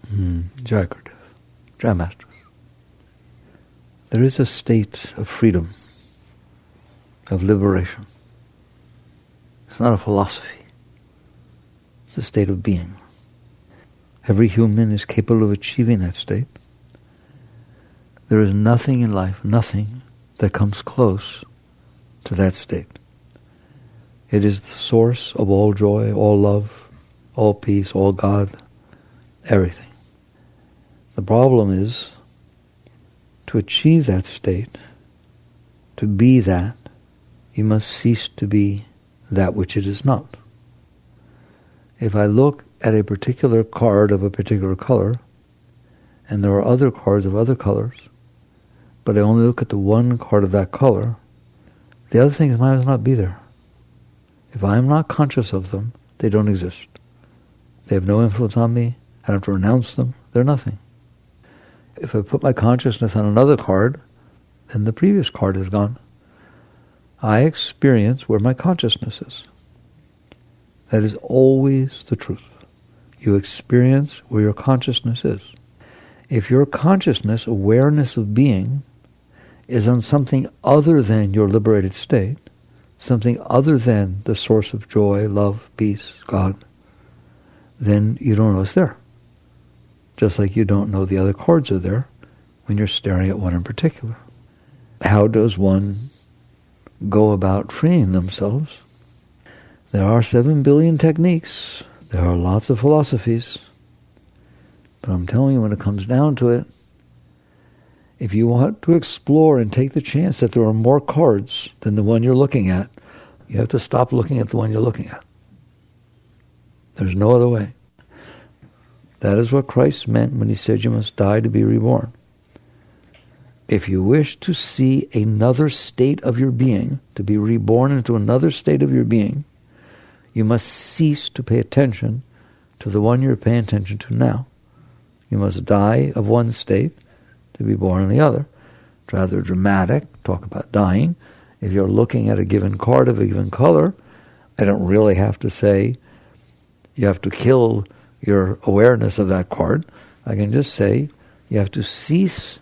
Jai Gurudev. Jai Masters. There is a state of freedom, of liberation. It's not a philosophy. It's a state of being. Every human is capable of achieving that state. There is nothing in life, nothing, that comes close to that state. It is the source of all joy, all love, all peace, all God, everything. The problem is, to achieve that state, to be that, you must cease to be that which it is not. If I look at a particular card of a particular color, and there are other cards of other colors, but I only look at the one card of that color, the other things might as not be there. If I am not conscious of them, they don't exist. They have no influence on me. I don't have to renounce them. They're nothing. If I put my consciousness on another card, then the previous card is gone. I experience where my consciousness is. That is always the truth. You experience where your consciousness is. If your consciousness, awareness of being, is on something other than your liberated state, something other than the source of joy, love, peace, God, then you don't know it's there. Just like you don't know the other cards are there when you're staring at one in particular. How does one go about freeing themselves? There are 7 billion techniques. There are lots of philosophies. But I'm telling you, when it comes down to it, if you want to explore and take the chance that there are more cards than the one you're looking at, you have to stop looking at the one you're looking at. There's no other way. That is what Christ meant when he said you must die to be reborn. If you wish to see another state of your being, to be reborn into another state of your being, you must cease to pay attention to the one you're paying attention to now. You must die of one state to be born in the other. It's rather dramatic, talk about dying. If you're looking at a given card of a given color, I don't really have to say you have to kill your awareness of that card. I can just say you have to cease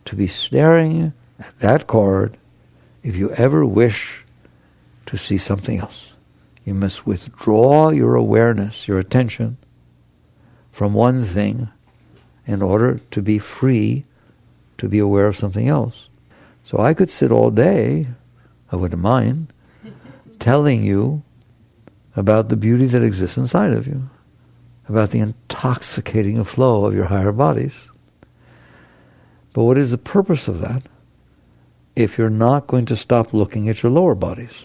to be staring at that card if you ever wish to see something else. You must withdraw your awareness, your attention, from one thing in order to be free to be aware of something else. So I could sit all day, I wouldn't mind, telling you about the beauty that exists inside of you, about the intoxicating flow of your higher bodies. But what is the purpose of that if you're not going to stop looking at your lower bodies?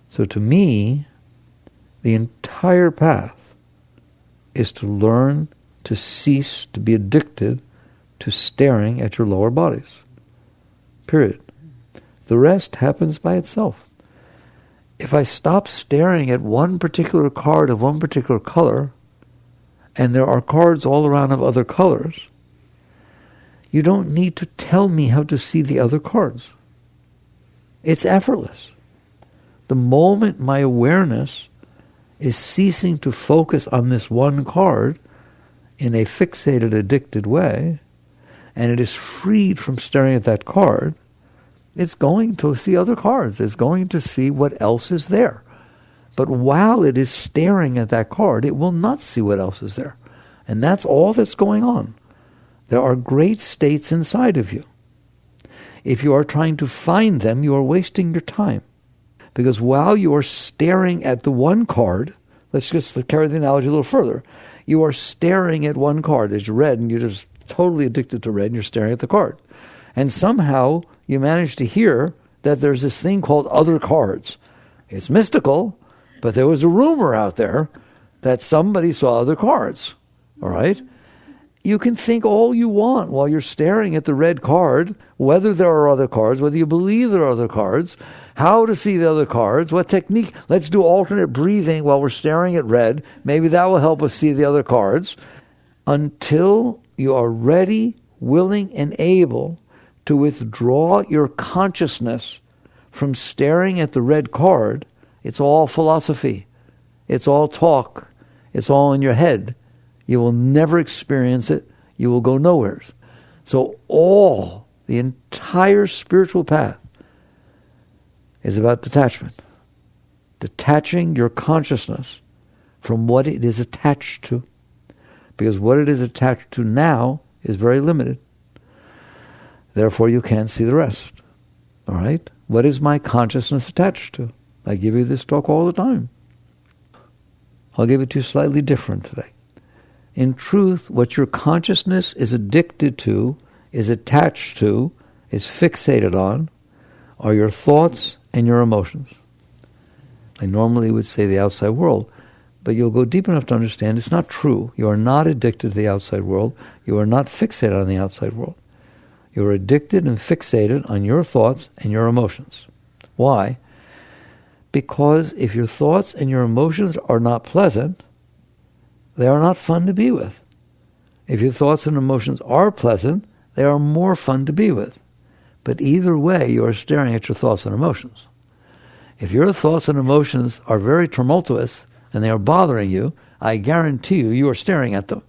So to me, the entire path is to learn to cease to be addicted to staring at your lower bodies. Period. The rest happens by itself. If I stop staring at one particular card of one particular color, and there are cards all around of other colors, you don't need to tell me how to see the other cards. It's effortless. The moment my awareness is ceasing to focus on this one card in a fixated, addicted way, and it is freed from staring at that card, it's going to see other cards. It's going to see what else is there. But while it is staring at that card, it will not see what else is there. And that's all that's going on. There are great states inside of you. If you are trying to find them, you are wasting your time. Because while you are staring at the one card, let's just carry the analogy a little further. You are staring at one card. It's red, and you're just totally addicted to red, and you're staring at the card. And somehow you manage to hear that there's this thing called other cards. It's mystical, but there was a rumor out there that somebody saw other cards. All right? You can think all you want while you're staring at the red card, whether there are other cards, whether you believe there are other cards, how to see the other cards, what technique. Let's do alternate breathing while we're staring at red. Maybe that will help us see the other cards. Until you are ready, willing, and able to withdraw your consciousness from staring at the red card, it's all philosophy. It's all talk. It's all in your head. You will never experience it. You will go nowhere. So the entire spiritual path is about detachment. Detaching your consciousness from what it is attached to. Because what it is attached to now is very limited. Therefore, you can't see the rest. All right? What is my consciousness attached to? I give you this talk all the time. I'll give it to you slightly different today. In truth, what your consciousness is addicted to, is attached to, is fixated on, are your thoughts and your emotions. I normally would say the outside world, but you'll go deep enough to understand it's not true. You are not addicted to the outside world. You are not fixated on the outside world. You are addicted and fixated on your thoughts and your emotions. Why? Because if your thoughts and your emotions are not pleasant, they are not fun to be with. If your thoughts and emotions are pleasant, they are more fun to be with. But either way, you are staring at your thoughts and emotions. If your thoughts and emotions are very tumultuous and they are bothering you, I guarantee you are staring at them.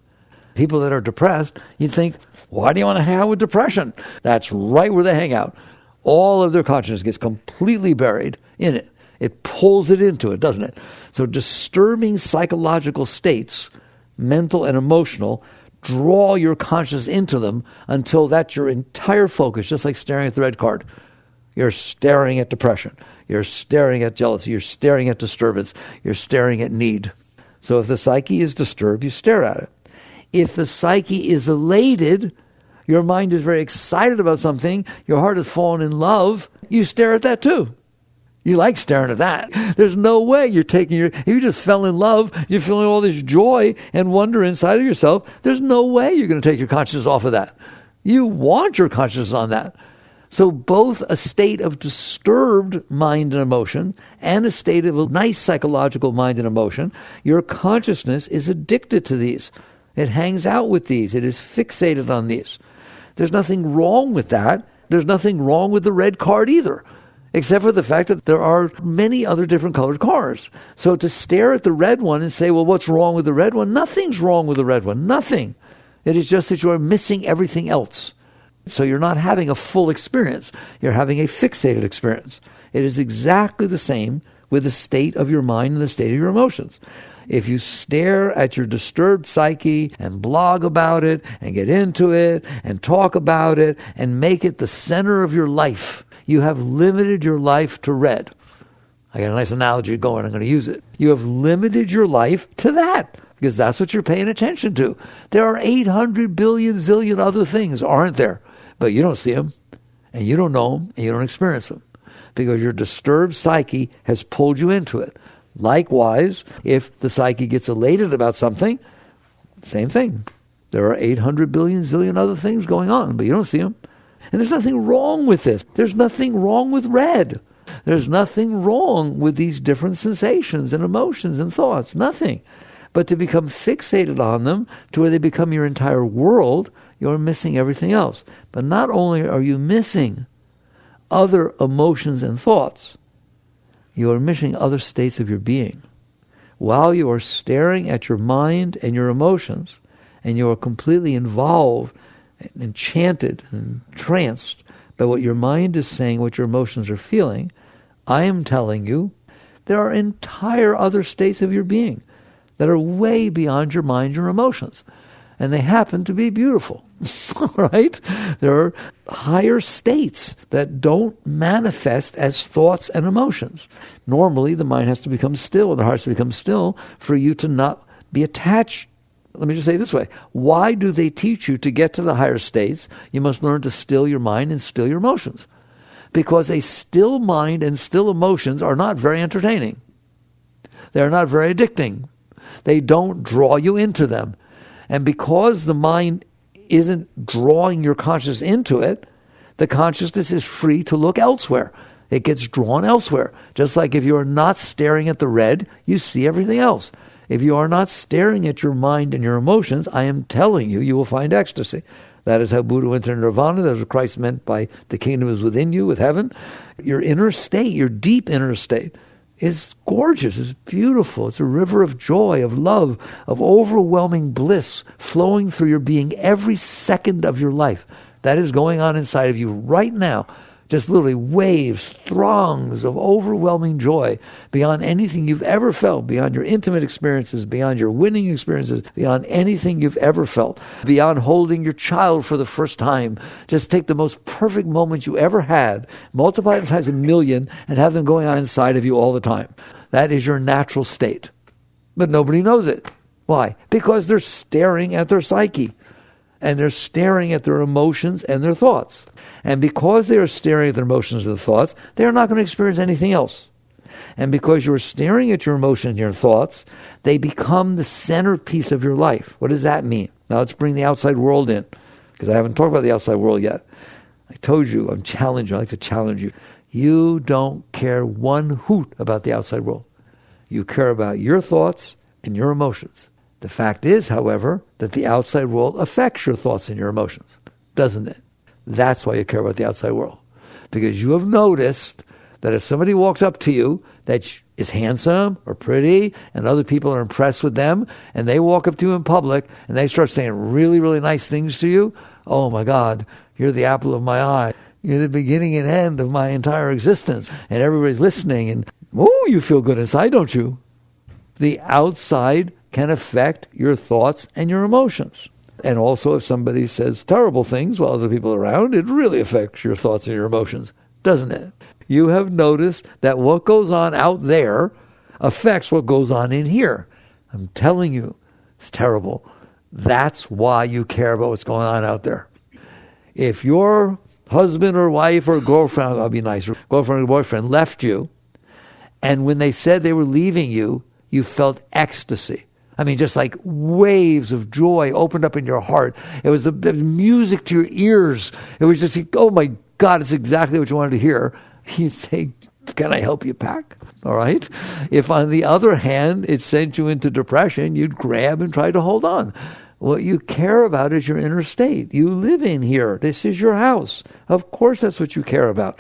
People that are depressed, you think, why do you want to hang out with depression? That's right where they hang out. All of their consciousness gets completely buried in it. It pulls it into it, doesn't it? So disturbing psychological states, mental and emotional, draw your consciousness into them until that's your entire focus, just like staring at the red card. You're staring at depression. You're staring at jealousy. You're staring at disturbance. You're staring at need. So if the psyche is disturbed, you stare at it. If the psyche is elated, your mind is very excited about something, your heart has fallen in love, you stare at that too. You like staring at that. There's no way you're if you just fell in love, you're feeling all this joy and wonder inside of yourself, there's no way you're going to take your consciousness off of that. You want your consciousness on that. So both a state of disturbed mind and emotion and a state of a nice psychological mind and emotion, your consciousness is addicted to these. It hangs out with these. It is fixated on these. There's nothing wrong with that. There's nothing wrong with the red card either, except for the fact that there are many other different colored cars. So to stare at the red one and say, well, what's wrong with the red one? Nothing's wrong with the red one. Nothing. It is just that you are missing everything else. So you're not having a full experience. You're having a fixated experience. It is exactly the same with the state of your mind and the state of your emotions. If you stare at your disturbed psyche and blog about it and get into it and talk about it and make it the center of your life, you have limited your life to red. I got a nice analogy going. I'm going to use it. You have limited your life to that because that's what you're paying attention to. There are 800 billion zillion other things, aren't there? But you don't see them, and you don't know them, and you don't experience them because your disturbed psyche has pulled you into it. Likewise, if the psyche gets elated about something, same thing. There are 800 billion zillion other things going on, but you don't see them. And there's nothing wrong with this. There's nothing wrong with red. There's nothing wrong with these different sensations and emotions and thoughts. Nothing. But to become fixated on them to where they become your entire world, you're missing everything else. But not only are you missing other emotions and thoughts, you are missing other states of your being. While you are staring at your mind and your emotions, and you are completely involved, enchanted, and entranced by what your mind is saying, what your emotions are feeling, I am telling you, there are entire other states of your being that are way beyond your mind, your emotions. And they happen to be beautiful, right? There are higher states that don't manifest as thoughts and emotions. Normally, the mind has to become still, and the heart has to become still for you to not be attached. Let me just say it this way. Why do they teach you to get to the higher states? You must learn to still your mind and still your emotions. Because a still mind and still emotions are not very entertaining. They're not very addicting. They don't draw you into them. And because the mind isn't drawing your consciousness into it, the consciousness is free to look elsewhere. It gets drawn elsewhere. Just like if you are not staring at the red, you see everything else. If you are not staring at your mind and your emotions, I am telling you, you will find ecstasy. That is how Buddha went to nirvana. That's what Christ meant by the kingdom is within you, with heaven. Your inner state, your deep inner state, is gorgeous, it's beautiful. It's a river of joy, of love, of overwhelming bliss flowing through your being every second of your life. That is going on inside of you right now. Just literally waves, throngs of overwhelming joy beyond anything you've ever felt, beyond your intimate experiences, beyond your winning experiences, beyond anything you've ever felt, beyond holding your child for the first time. Just take the most perfect moments you ever had, multiply them times 1,000,000, and have them going on inside of you all the time. That is your natural state. But nobody knows it. Why? Because they're staring at their psyche. And they're staring at their emotions and their thoughts. And because they are staring at their emotions and their thoughts, they are not going to experience anything else. And because you're staring at your emotions and your thoughts, they become the centerpiece of your life. What does that mean? Now let's bring the outside world in, because I haven't talked about the outside world yet. I told you, I'm challenging you. I like to challenge you. You don't care one hoot about the outside world. You care about your thoughts and your emotions. The fact is, however, that the outside world affects your thoughts and your emotions, doesn't it? That's why you care about the outside world. Because you have noticed that if somebody walks up to you that is handsome or pretty and other people are impressed with them and they walk up to you in public and they start saying really, really nice things to you, oh my God, you're the apple of my eye. You're the beginning and end of my entire existence. And everybody's listening and, oh, you feel good inside, don't you? The outside can affect your thoughts and your emotions. And also if somebody says terrible things while other people are around, it really affects your thoughts and your emotions, doesn't it? You have noticed that what goes on out there affects what goes on in here. I'm telling you, it's terrible. That's why you care about what's going on out there. If your husband or wife or girlfriend, I'll be nice, girlfriend or boyfriend left you, and when they said they were leaving you, you felt ecstasy. I mean, just like waves of joy opened up in your heart. It was the music to your ears. It was just, oh my God, it's exactly what you wanted to hear. You say, can I help you pack? All right. If on the other hand, it sent you into depression, you'd grab and try to hold on. What you care about is your inner state. You live in here. This is your house. Of course, that's what you care about.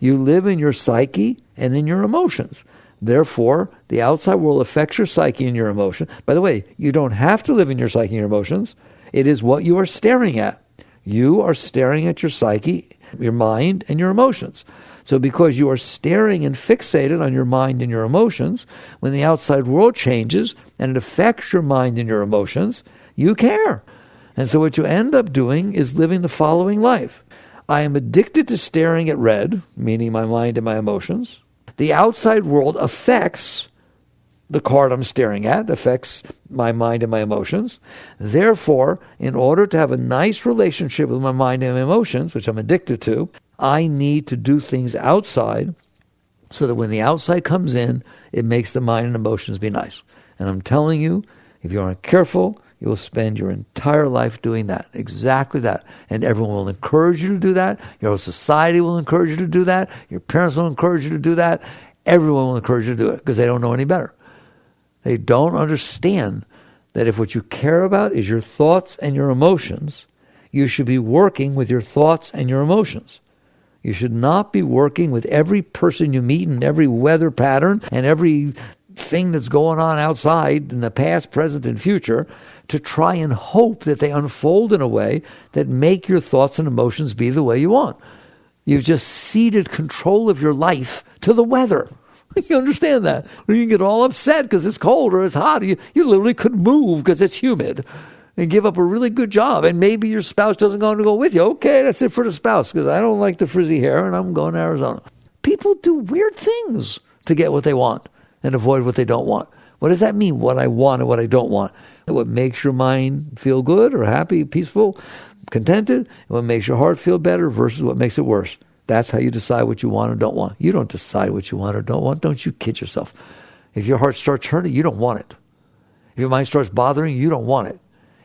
You live in your psyche and in your emotions. Therefore, the outside world affects your psyche and your emotion. By the way, you don't have to live in your psyche and your emotions. It is what you are staring at. You are staring at your psyche, your mind, and your emotions. So because you are staring and fixated on your mind and your emotions, when the outside world changes and it affects your mind and your emotions, you care. And so what you end up doing is living the following life. I am addicted to staring at red, meaning my mind and my emotions. The outside world affects the card I'm staring at, affects my mind and my emotions. Therefore, in order to have a nice relationship with my mind and my emotions, which I'm addicted to, I need to do things outside so that when the outside comes in, it makes the mind and emotions be nice. And I'm telling you, if you aren't careful, you will spend your entire life doing that, exactly that. And everyone will encourage you to do that. Your whole society will encourage you to do that. Your parents will encourage you to do that. Everyone will encourage you to do it because they don't know any better. They don't understand that if what you care about is your thoughts and your emotions, you should be working with your thoughts and your emotions. You should not be working with every person you meet and every weather pattern and every thing that's going on outside in the past, present, and future to try and hope that they unfold in a way that make your thoughts and emotions be the way you want. You've just ceded control of your life to the weather. You understand that? You can get all upset because it's cold or it's hot. You literally could move because it's humid and give up a really good job. And maybe your spouse doesn't want to go with you. Okay, that's it for the spouse because I don't like the frizzy hair and I'm going to Arizona. People do weird things to get what they want and avoid what they don't want. What does that mean, what I want and what I don't want? What makes your mind feel good or happy, peaceful, contented, and what makes your heart feel better versus what makes it worse. That's how you decide what you want or don't want. You don't decide what you want or don't want. Don't you kid yourself. If your heart starts hurting, you don't want it. If your mind starts bothering you, you don't want it.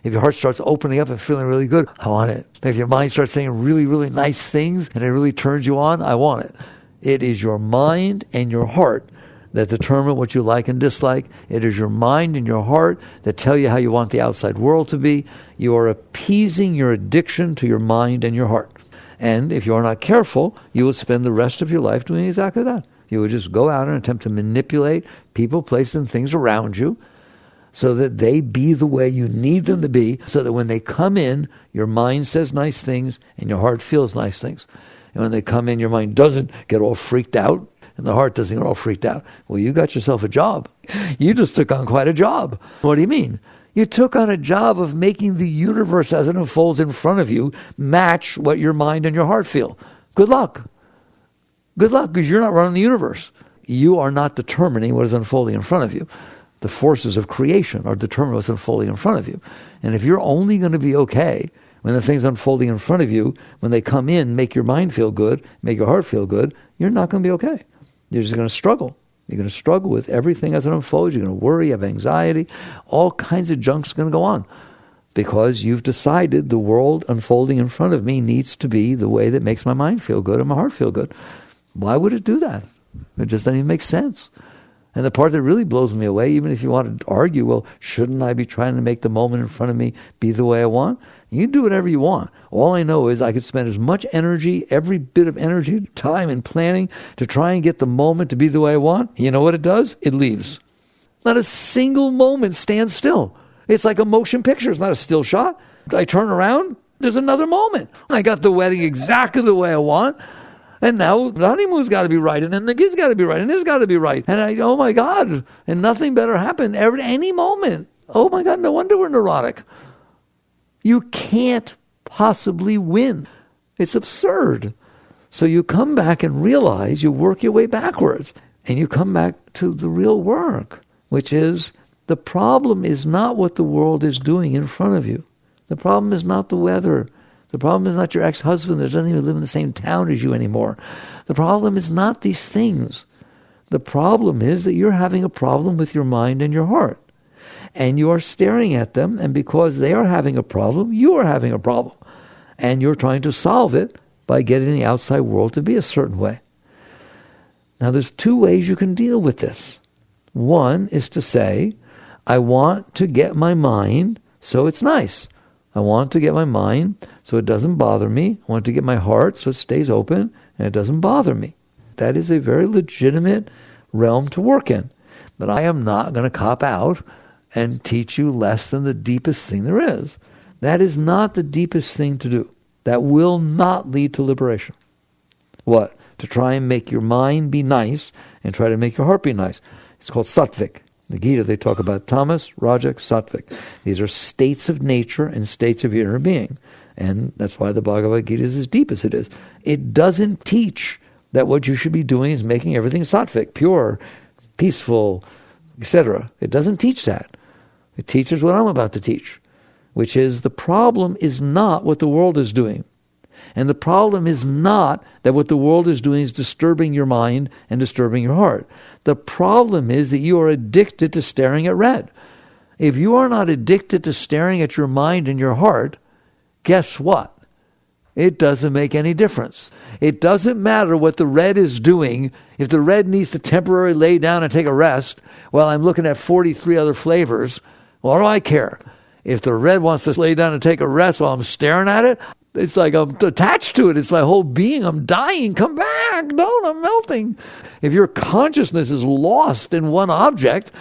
If your heart starts opening up and feeling really good, I want it. If your mind starts saying really, really nice things and it really turns you on, I want it. It is your mind and your heart that determine what you like and dislike. It is your mind and your heart that tell you how you want the outside world to be. You are appeasing your addiction to your mind and your heart. And if you are not careful, you will spend the rest of your life doing exactly that. You would just go out and attempt to manipulate people, places, and things around you so that they be the way you need them to be, so that when they come in, your mind says nice things and your heart feels nice things. And when they come in, your mind doesn't get all freaked out and the heart doesn't get all freaked out. Well, you got yourself a job. You just took on quite a job. What do you mean? You took on a job of making the universe as it unfolds in front of you match what your mind and your heart feel. Good luck. Good luck, because you're not running the universe. You are not determining what is unfolding in front of you. The forces of creation are determining what's unfolding in front of you. And if you're only going to be okay when the things unfolding in front of you, when they come in, make your mind feel good, make your heart feel good, you're not going to be okay. You're just going to struggle. You're going to struggle with everything as it unfolds. You're going to worry, have anxiety. All kinds of junk's going to go on because you've decided the world unfolding in front of me needs to be the way that makes my mind feel good and my heart feel good. Why would it do that? It just doesn't even make sense. And the part that really blows me away, even if you want to argue, well, shouldn't I be trying to make the moment in front of me be the way I want? You can do whatever you want. All I know is I could spend as much energy, every bit of energy, time, and planning to try and get the moment to be the way I want. You know what it does? It leaves. Not a single moment stands still. It's like a motion picture. It's not a still shot. I turn around, there's another moment. I got the wedding exactly the way I want. And now the honeymoon's got to be right, and then the kid's got to be right, and this got to be right. And oh my God, and nothing better happened any moment. Oh my God, no wonder we're neurotic. You can't possibly win. It's absurd. So you come back and realize, you work your way backwards, and you come back to the real work, which is the problem is not what the world is doing in front of you. The problem is not the weather. The problem is not your ex-husband that doesn't even live in the same town as you anymore. The problem is not these things. The problem is that you're having a problem with your mind and your heart. And you are staring at them, and because they are having a problem, you are having a problem. And you're trying to solve it by getting the outside world to be a certain way. Now there's two ways you can deal with this. One is to say, I want to get my mind so it's nice. I want to get my mind so it doesn't bother me. I want to get my heart so it stays open and it doesn't bother me. That is a very legitimate realm to work in. But I am not going to cop out and teach you less than the deepest thing there is. That is not the deepest thing to do. That will not lead to liberation. What? To try and make your mind be nice and try to make your heart be nice. It's called sattvic. In the Gita, they talk about tamas, rajak, sattvic. These are states of nature and states of your inner being. And that's why the Bhagavad Gita is as deep as it is. It doesn't teach that what you should be doing is making everything sattvic, pure, peaceful, etc. It doesn't teach that. It teaches what I'm about to teach, which is the problem is not what the world is doing. And the problem is not that what the world is doing is disturbing your mind and disturbing your heart. The problem is that you are addicted to staring at red. If you are not addicted to staring at your mind and your heart, guess what? It doesn't make any difference. It doesn't matter what the red is doing. If the red needs to temporarily lay down and take a rest while I'm looking at 43 other flavors, what do I care? If the red wants to lay down and take a rest while I'm staring at it, it's like I'm attached to it. It's my whole being. I'm dying. Come back. Don't. I'm melting. If your consciousness is lost in one object,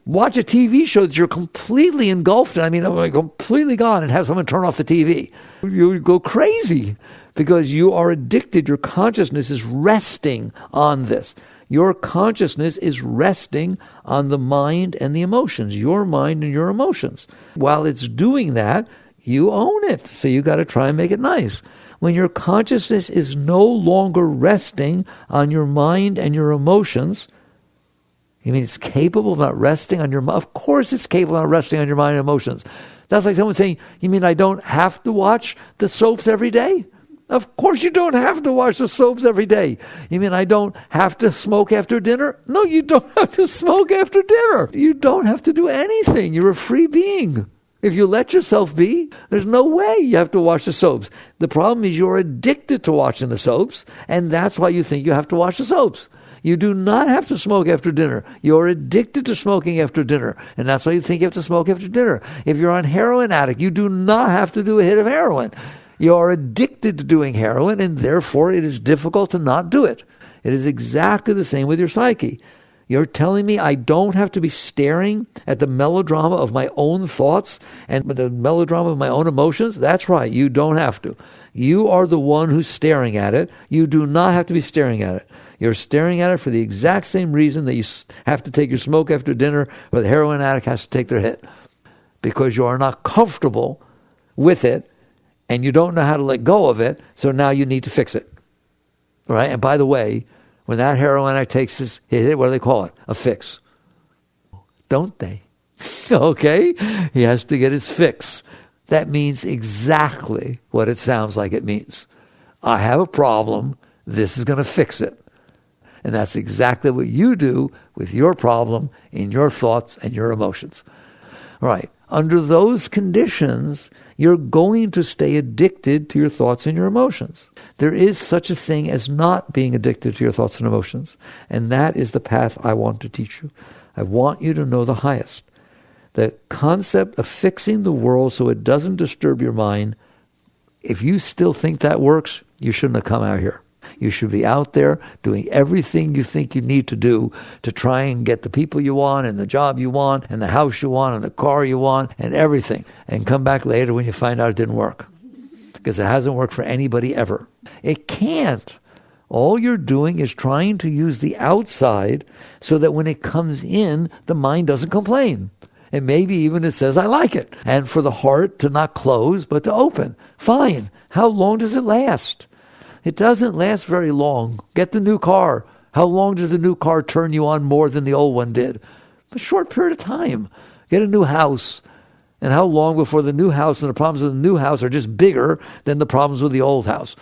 watch a TV show that you're completely engulfed in. I mean, completely gone, and have someone turn off the TV. You go crazy because you are addicted. Your consciousness is resting on this. Your consciousness is resting on the mind and the emotions. Your mind and your emotions. While it's doing that, you own it. So you got to try and make it nice. When your consciousness is no longer resting on your mind and your emotions, you mean it's capable of not resting on your mind? Of course it's capable of not resting on your mind and emotions. That's like someone saying, you mean I don't have to watch the soaps every day? Of course you don't have to watch the soaps every day. You mean I don't have to smoke after dinner? No, you don't have to smoke after dinner. You don't have to do anything. You're a free being. If you let yourself be, there's no way you have to watch the soaps. The problem is you're addicted to watching the soaps, and that's why you think you have to watch the soaps. You do not have to smoke after dinner. You're addicted to smoking after dinner, and that's why you think you have to smoke after dinner. If you're on heroin addict, you do not have to do a hit of heroin. You are addicted to doing heroin, and therefore it is difficult to not do it. It is exactly the same with your psyche. You're telling me I don't have to be staring at the melodrama of my own thoughts and the melodrama of my own emotions? That's right. You don't have to. You are the one who's staring at it. You do not have to be staring at it. You're staring at it for the exact same reason that you have to take your smoke after dinner or the heroin addict has to take their hit. Because you are not comfortable with it and you don't know how to let go of it, so now you need to fix it. Right? And by the way, when that heroin addict takes his hit, what do they call it? A fix. Don't they? Okay? He has to get his fix. That means exactly what it sounds like it means. I have a problem. This is going to fix it. And that's exactly what you do with your problem in your thoughts and your emotions. Right. Under those conditions, you're going to stay addicted to your thoughts and your emotions. There is such a thing as not being addicted to your thoughts and emotions. And that is the path I want to teach you. I want you to know the highest. The concept of fixing the world so it doesn't disturb your mind, if you still think that works, you shouldn't have come out here. You should be out there doing everything you think you need to do to try and get the people you want and the job you want and the house you want and the car you want and everything. And come back later when you find out it didn't work. Because it hasn't worked for anybody ever. It can't. All you're doing is trying to use the outside so that when it comes in, the mind doesn't complain. And maybe even it says, I like it. And for the heart to not close, but to open. Fine. How long does it last? It doesn't last very long. Get the new car. How long does the new car turn you on more than the old one did? A short period of time. Get a new house. And how long before the new house and the problems of the new house are just bigger than the problems with the old house?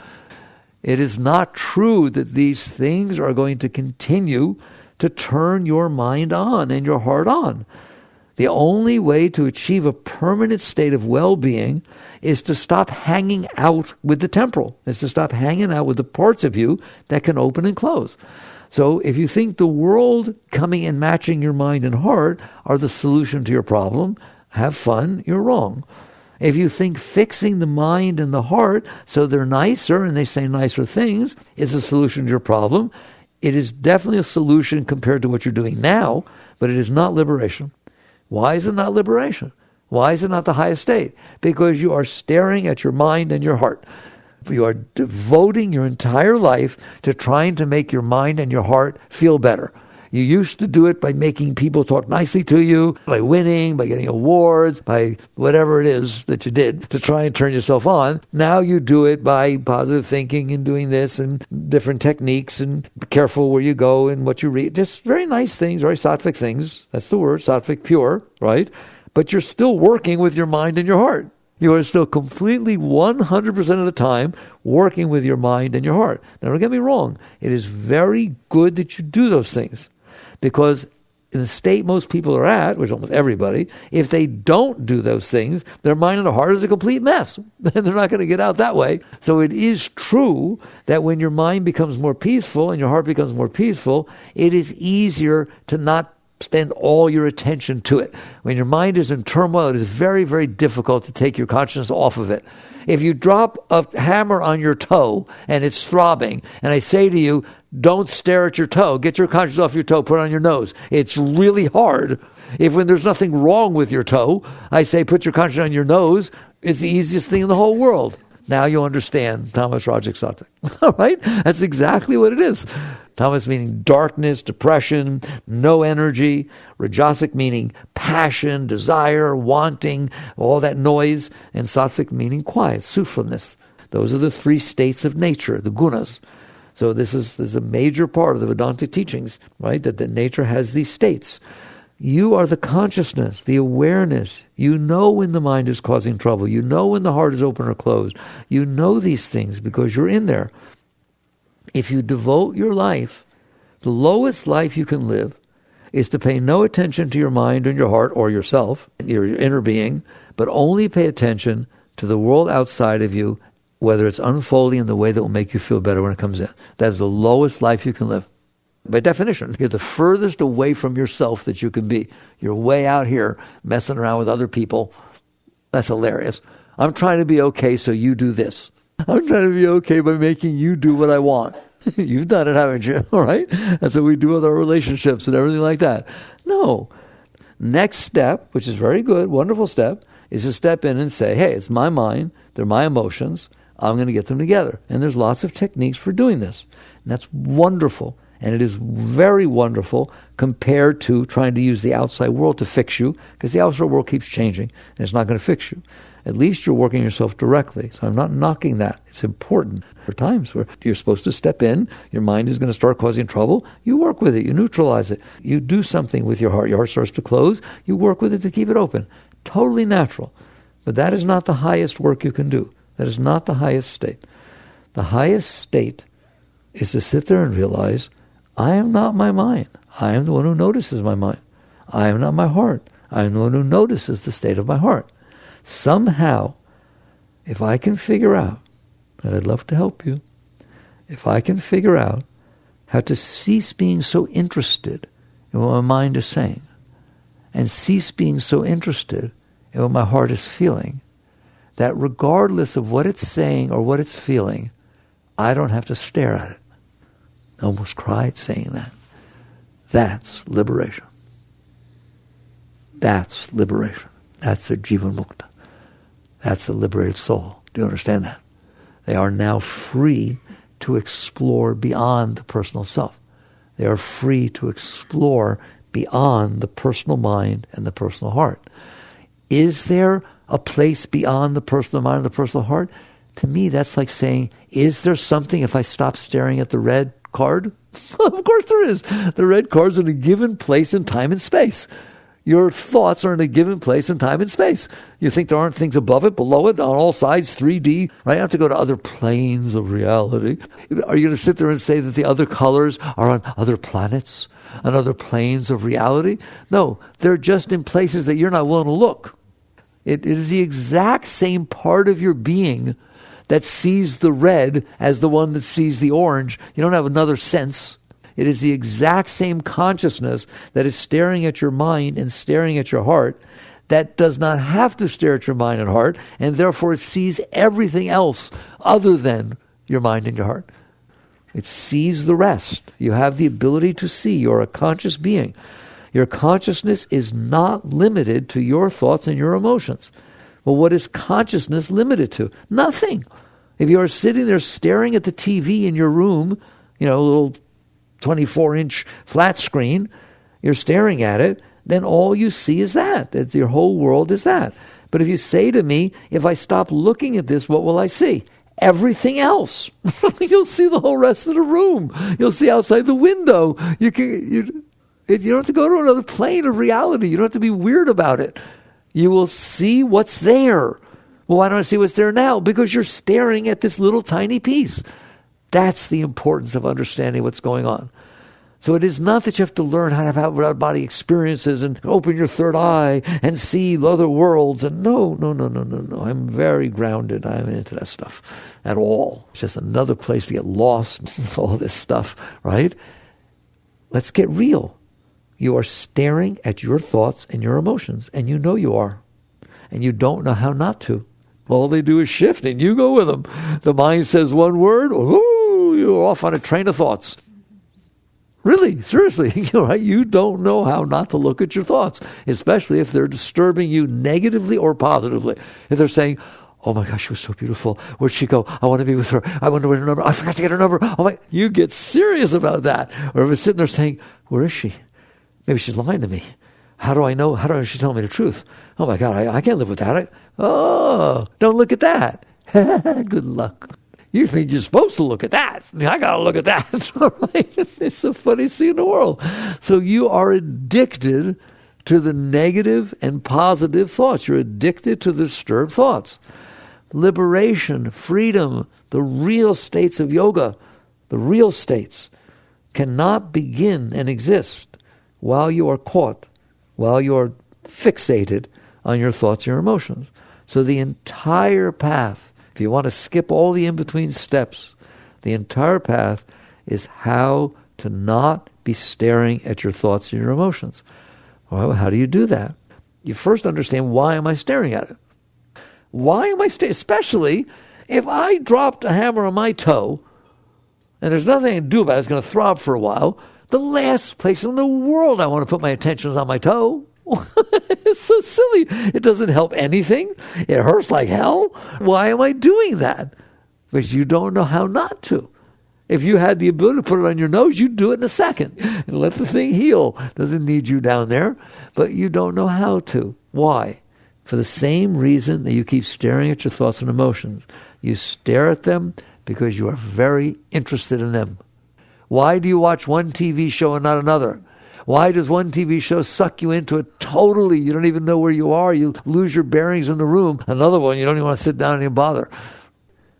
It is not true that these things are going to continue to turn your mind on and your heart on. The only way to achieve a permanent state of well-being is to stop hanging out with the temporal, is to stop hanging out with the parts of you that can open and close. So if you think the world coming and matching your mind and heart are the solution to your problem, have fun, you're wrong. If you think fixing the mind and the heart so they're nicer and they say nicer things is a solution to your problem, it is definitely a solution compared to what you're doing now, but it is not liberation. Why is it not liberation? Why is it not the highest state? Because you are staring at your mind and your heart. You are devoting your entire life to trying to make your mind and your heart feel better. You used to do it by making people talk nicely to you, by winning, by getting awards, by whatever it is that you did to try and turn yourself on. Now you do it by positive thinking and doing this and different techniques and be careful where you go and what you read. Just very nice things, very sattvic things. That's the word, sattvic, pure, right? But you're still working with your mind and your heart. You are still completely 100% of the time working with your mind and your heart. Now, don't get me wrong. It is very good that you do those things. Because in the state most people are at, which is almost everybody, if they don't do those things, their mind and their heart is a complete mess. They're not going to get out that way. So it is true that when your mind becomes more peaceful and your heart becomes more peaceful, it is easier to not spend all your attention to it. When your mind is in turmoil, it is very, very difficult to take your consciousness off of it. If you drop a hammer on your toe and it's throbbing, and I say to you, don't stare at your toe, get your consciousness off your toe, put it on your nose. It's really hard. If when there's nothing wrong with your toe, I say put your consciousness on your nose, it's the easiest thing in the whole world. Now you understand Tamas, Rajik, Sattvic. All right? That's exactly what it is. Tamas meaning darkness, depression, no energy. Rajasic meaning passion, desire, wanting, all that noise. And Sattvic meaning quiet, soothfulness. Those are the three states of nature, the gunas. So this is a major part of the Vedanta teachings, right? That nature has these states. You are the consciousness, the awareness. You know when the mind is causing trouble. You know when the heart is open or closed. You know these things because you're in there. If you devote your life, the lowest life you can live is to pay no attention to your mind and your heart or yourself, your inner being, but only pay attention to the world outside of you, whether it's unfolding in the way that will make you feel better when it comes in. That is the lowest life you can live. By definition, you're the furthest away from yourself that you can be. You're way out here messing around with other people. That's hilarious. I'm trying to be okay, so you do this. I'm trying to be okay by making you do what I want. You've done it, haven't you? All right? That's what we do with our relationships and everything like that. No. Next step, which is very good, wonderful step, is to step in and say, hey, it's my mind, they're my emotions, I'm going to get them together. And there's lots of techniques for doing this. And that's wonderful. And it is very wonderful compared to trying to use the outside world to fix you, because the outside world keeps changing and it's not going to fix you. At least you're working yourself directly. So I'm not knocking that. It's important. There are times where you're supposed to step in, your mind is going to start causing trouble, you work with it, you neutralize it. You do something with your heart starts to close, you work with it to keep it open. Totally natural. But that is not the highest work you can do. That is not the highest state. The highest state is to sit there and realize, I am not my mind. I am the one who notices my mind. I am not my heart. I am the one who notices the state of my heart. Somehow, if I can figure out, and I'd love to help you, if I can figure out how to cease being so interested in what my mind is saying, and cease being so interested in what my heart is feeling, that regardless of what it's saying or what it's feeling, I don't have to stare at it. I almost cried saying that. That's liberation. That's liberation. That's a Jivan Mukta. That's a liberated soul. Do you understand that? They are now free to explore beyond the personal self. They are free to explore beyond the personal mind and the personal heart. Is there a place beyond the personal mind and the personal heart? To me, that's like saying, is there something if I stop staring at the red card? Of course there is. The red card's in a given place in time and space. Your thoughts are in a given place in time and space. You think there aren't things above it, below it, on all sides, 3D, right? You have to go to other planes of reality. Are you going to sit there and say that the other colors are on other planets, on other planes of reality? No, they're just in places that you're not willing to look. It is the exact same part of your being that sees the red as the one that sees the orange. You don't have another sense. It is the exact same consciousness that is staring at your mind and staring at your heart that does not have to stare at your mind and heart, and therefore it sees everything else other than your mind and your heart. It sees the rest. You have the ability to see. You're a conscious being. Your consciousness is not limited to your thoughts and your emotions. Well, what is consciousness limited to? Nothing. If you are sitting there staring at the TV in your room, a little 24-inch flat screen, you're staring at it, then all you see is that. Your whole world is that. But if you say to me, if I stop looking at this, what will I see? Everything else. You'll see the whole rest of the room. You'll see outside the window. You don't have to go to another plane of reality. You don't have to be weird about it. You will see what's there. Well, why don't I see what's there now? Because you're staring at this little tiny piece. That's the importance of understanding what's going on. So it is not that you have to learn how to have out-of-body experiences and open your third eye and see other worlds. And no. I'm very grounded. I'm into that stuff at all. It's just another place to get lost in all this stuff, right? Let's get real. You are staring at your thoughts and your emotions, and you know you are. And you don't know how not to. All they do is shift, and you go with them. The mind says one word, you're off on a train of thoughts. Really, seriously, you don't know how not to look at your thoughts, especially if they're disturbing you negatively or positively. If they're saying, oh my gosh, she was so beautiful. Where'd she go? I want to be with her. I wonder where her number. I forgot to get her number. Oh my! You get serious about that. Or if it's sitting there saying, where is she? Maybe she's lying to me. How do I know? How do she tell me the truth? Oh my God, I can't live with that. Don't look at that. Good luck. You think you're supposed to look at that. I got to look at that. All right? It's the funniest thing in the world. So you are addicted to the negative and positive thoughts. You're addicted to the disturbed thoughts. Liberation, freedom, the real states of yoga, the real states, cannot begin and exist while you are caught, while you are fixated on your thoughts and your emotions. So the entire path, if you want to skip all the in-between steps, the entire path is how to not be staring at your thoughts and your emotions. Well, how do you do that? You first understand, why am I staring at it? Why am I staring? Especially if I dropped a hammer on my toe and there's nothing I can do about it. It's going to throb for a while. The last place in the world I want to put my attention is on my toe. It's so silly. It doesn't help anything. It hurts like hell. Why am I doing that? Because you don't know how not to. If you had the ability to put it on your nose, you'd do it in a second and let the thing heal. Doesn't need you down there, but you don't know how to. Why? For the same reason that you keep staring at your thoughts and emotions. You stare at them because you are very interested in them. Why do you watch one TV show and not another? Why does one TV show suck you into it totally? You don't even know where you are. You lose your bearings in the room. Another one, you don't even want to sit down and even bother.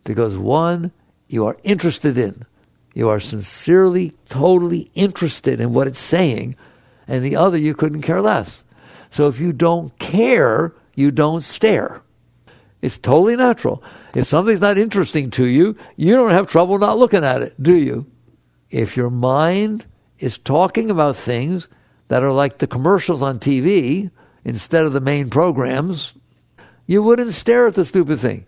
Because one, you are interested in. You are sincerely, totally interested in what it's saying. And the other, you couldn't care less. So if you don't care, you don't stare. It's totally natural. If something's not interesting to you, you don't have trouble not looking at it, do you? If your mind is talking about things that are like the commercials on TV instead of the main programs, you wouldn't stare at the stupid thing.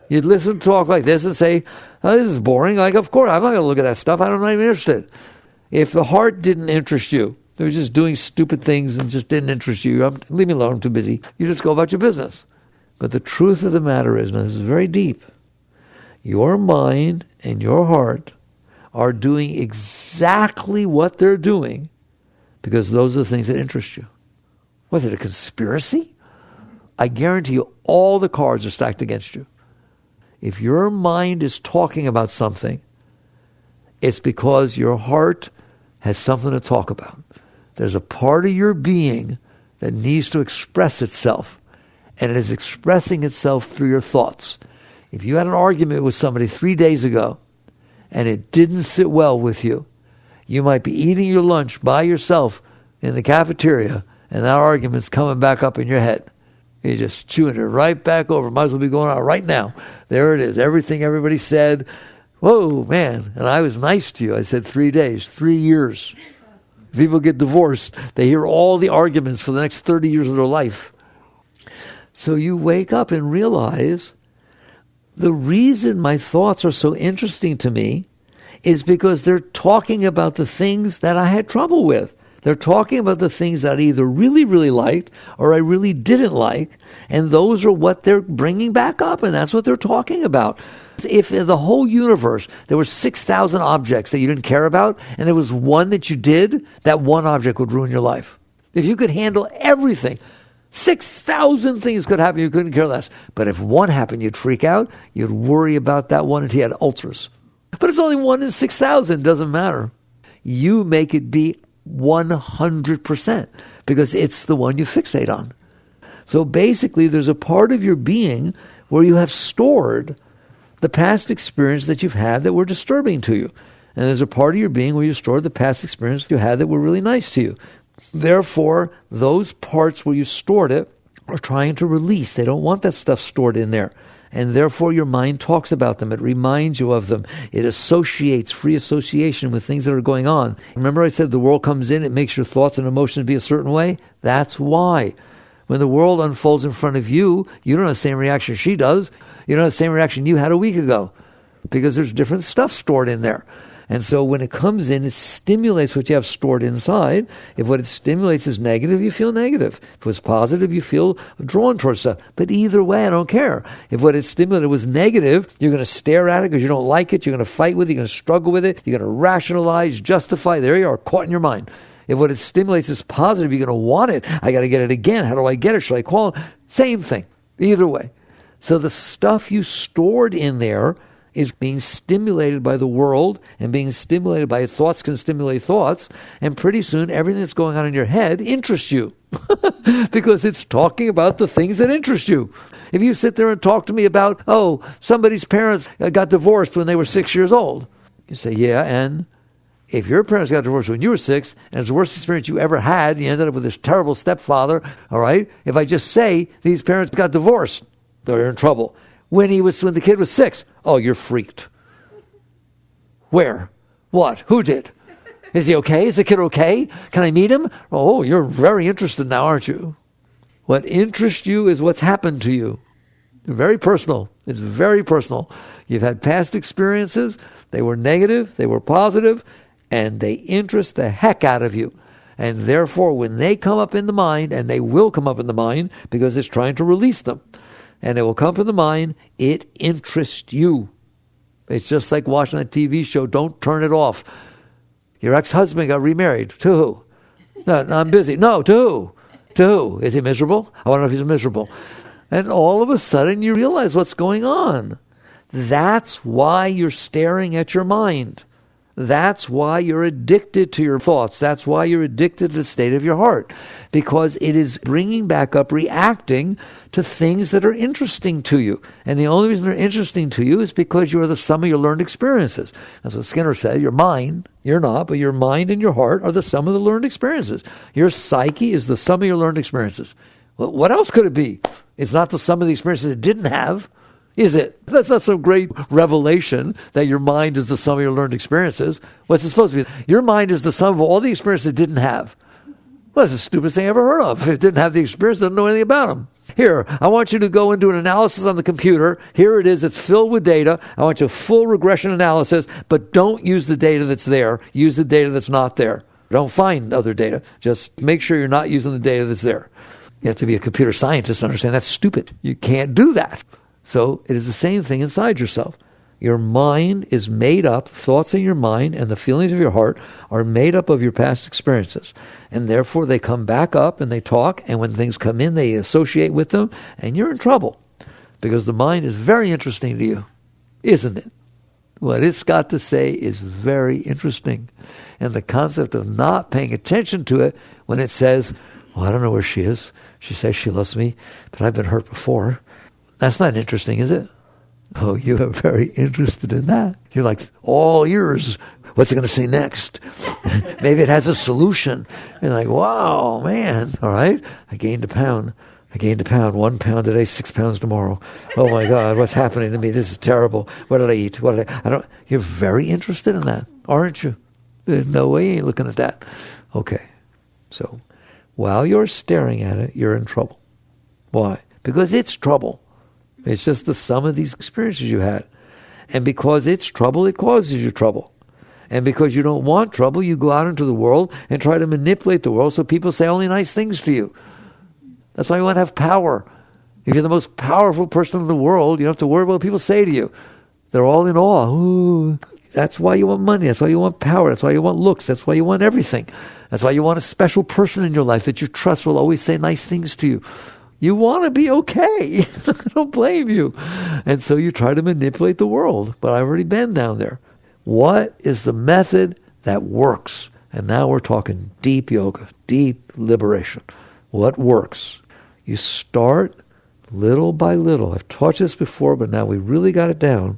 You'd listen to talk like this and say, oh, this is boring. Like, of course, I'm not going to look at that stuff. I'm not even interested. If the heart didn't interest you, they were just doing stupid things and just didn't interest you, leave me alone, I'm too busy. You just go about your business. But the truth of the matter is, and this is very deep, your mind and your heart are doing exactly what they're doing because those are the things that interest you. Was it a conspiracy? I guarantee you all the cards are stacked against you. If your mind is talking about something, it's because your heart has something to talk about. There's a part of your being that needs to express itself, and it is expressing itself through your thoughts. If you had an argument with somebody 3 days ago, and it didn't sit well with you, you might be eating your lunch by yourself in the cafeteria, and that argument's coming back up in your head. You're just chewing it right back over. Might as well be going on right now. There it is. Everything everybody said. Whoa, man. And I was nice to you. I said 3 days, 3 years. People get divorced. They hear all the arguments for the next 30 years of their life. So you wake up and realize the reason my thoughts are so interesting to me is because they're talking about the things that I had trouble with. They're talking about the things that I either really, really liked or I really didn't like, and those are what they're bringing back up, and that's what they're talking about. If in the whole universe there were 6,000 objects that you didn't care about, and there was one that you did, that one object would ruin your life. If you could handle everything, 6,000 things could happen, you couldn't care less. But if one happened, you'd freak out, you'd worry about that one until you had ulcers. But it's only 1 in 6,000, doesn't matter. You make it be 100% because it's the one you fixate on. So basically there's a part of your being where you have stored the past experience that you've had that were disturbing to you. And there's a part of your being where you stored the past experience you had that were really nice to you. Therefore, those parts where you stored it are trying to release. They don't want that stuff stored in there. And therefore your mind talks about them. It reminds you of them. It associates, free association with things that are going on. Remember I said the world comes in, it makes your thoughts and emotions be a certain way? That's why. When the world unfolds in front of you, you don't have the same reaction she does. You don't have the same reaction you had a week ago. Because there's different stuff stored in there. And so when it comes in, it stimulates what you have stored inside. If what it stimulates is negative, you feel negative. If it's positive, you feel drawn towards stuff. But either way, I don't care. If what it stimulated was negative, you're going to stare at it because you don't like it. You're going to fight with it. You're going to struggle with it. You're going to rationalize, justify. There you are, caught in your mind. If what it stimulates is positive, you're going to want it. I got to get it again. How do I get it? Should I call it? Same thing. Either way. So the stuff you stored in there is being stimulated by the world, and being stimulated by thoughts can stimulate thoughts, and pretty soon everything that's going on in your head interests you because it's talking about the things that interest you. If you sit there and talk to me about, oh, somebody's parents got divorced when they were 6 years old, you say, yeah, and if your parents got divorced when you were 6, and it's the worst experience you ever had, you ended up with this terrible stepfather, all right? If I just say these parents got divorced, they're in trouble. When the kid was 6, oh, you're freaked. Where? What? Who did? Is he okay? Is the kid okay? Can I meet him? Oh, you're very interested now, aren't you? What interests you is what's happened to you. Very personal. It's very personal. You've had past experiences. They were negative, they were positive, and they interest the heck out of you. And therefore, when they come up in the mind, and they will come up in the mind because it's trying to release them, and it will come up in the mind, it interests you. It's just like watching a TV show. Don't turn it off. Your ex-husband got remarried. To who? No, I'm busy. No, to who? To who? Is he miserable? I want to know if he's miserable. And all of a sudden you realize what's going on. That's why you're staring at your mind. That's why you're addicted to your thoughts. That's why you're addicted to the state of your heart. Because it is bringing back up, reacting to things that are interesting to you. And the only reason they're interesting to you is because you are the sum of your learned experiences. That's what Skinner said. Your mind, you're not, but your mind and your heart are the sum of the learned experiences. Your psyche is the sum of your learned experiences. Well, what else could it be? It's not the sum of the experiences it didn't have. Is it? That's not some great revelation that your mind is the sum of your learned experiences. What's it supposed to be? Your mind is the sum of all the experiences it didn't have. Well, that's the stupidest thing I ever heard of. If it didn't have the experience, it doesn't know anything about them. Here, I want you to go and do an analysis on the computer. Here it is. It's filled with data. I want you a full regression analysis, but don't use the data that's there. Use the data that's not there. Don't find other data. Just make sure you're not using the data that's there. You have to be a computer scientist to understand that's stupid. You can't do that. So it is the same thing inside yourself. Your mind is made up, thoughts in your mind and the feelings of your heart are made up of your past experiences. And therefore they come back up and they talk, and when things come in, they associate with them, and you're in trouble. Because the mind is very interesting to you, isn't it? What it's got to say is very interesting. And the concept of not paying attention to it when it says, well, I don't know where she is. She says she loves me, but I've been hurt before. That's not interesting, is it? Oh, you are very interested in that. You're like all ears. What's it going to say next? Maybe it has a solution. You're like, wow, man. All right. I gained a pound. 1 pound today, 6 pounds tomorrow. Oh my God, what's happening to me? This is terrible. What did I eat? You're very interested in that, aren't you? There's no way you ain't looking at that. Okay. So while you're staring at it, you're in trouble. Why? Because it's trouble. It's just the sum of these experiences you had. And because it's trouble, it causes you trouble. And because you don't want trouble, you go out into the world and try to manipulate the world so people say only nice things to you. That's why you want to have power. If you're the most powerful person in the world, you don't have to worry about what people say to you. They're all in awe. Ooh. That's why you want money. That's why you want power. That's why you want looks. That's why you want everything. That's why you want a special person in your life that you trust will always say nice things to you. You want to be okay. I don't blame you. And so you try to manipulate the world. But I've already been down there. What is the method that works? And now we're talking deep yoga, deep liberation. What works? You start little by little. I've taught this before, but now we really got it down.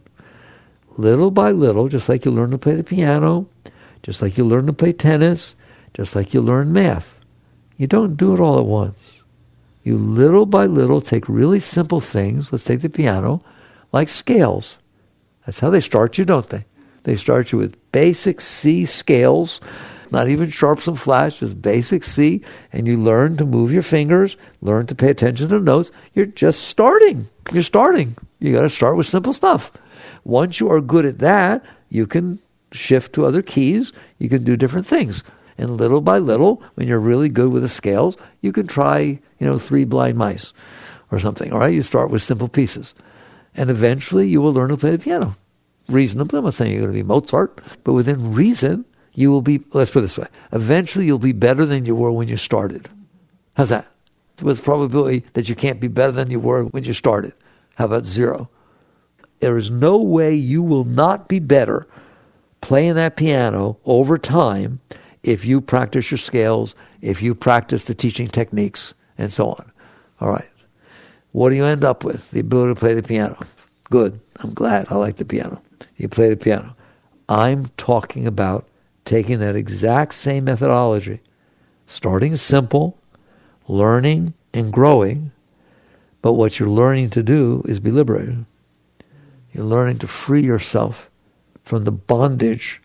Little by little, just like you learn to play the piano, just like you learn to play tennis, just like you learn math. You don't do it all at once. You little by little take really simple things, let's take the piano, like scales. That's how they start you, don't they? They start you with basic C scales, not even sharps and flats, just basic C, and you learn to move your fingers, learn to pay attention to the notes. You're just starting. You're starting. You got to start with simple stuff. Once you are good at that, you can shift to other keys. You can do different things. And little by little, when you're really good with the scales, you can try, 3 blind mice or something. All right, you start with simple pieces. And eventually you will learn to play the piano. Reasonably, I'm not saying you're going to be Mozart, but within reason, you will be, let's put it this way, eventually you'll be better than you were when you started. How's that? With probability that you can't be better than you were when you started. How about 0? There is no way you will not be better playing that piano over time if you practice your scales, if you practice the teaching techniques, and so on. All right. What do you end up with? The ability to play the piano. Good. I'm glad. I like the piano. You play the piano. I'm talking about taking that exact same methodology, starting simple, learning and growing, but what you're learning to do is be liberated. You're learning to free yourself from the bondage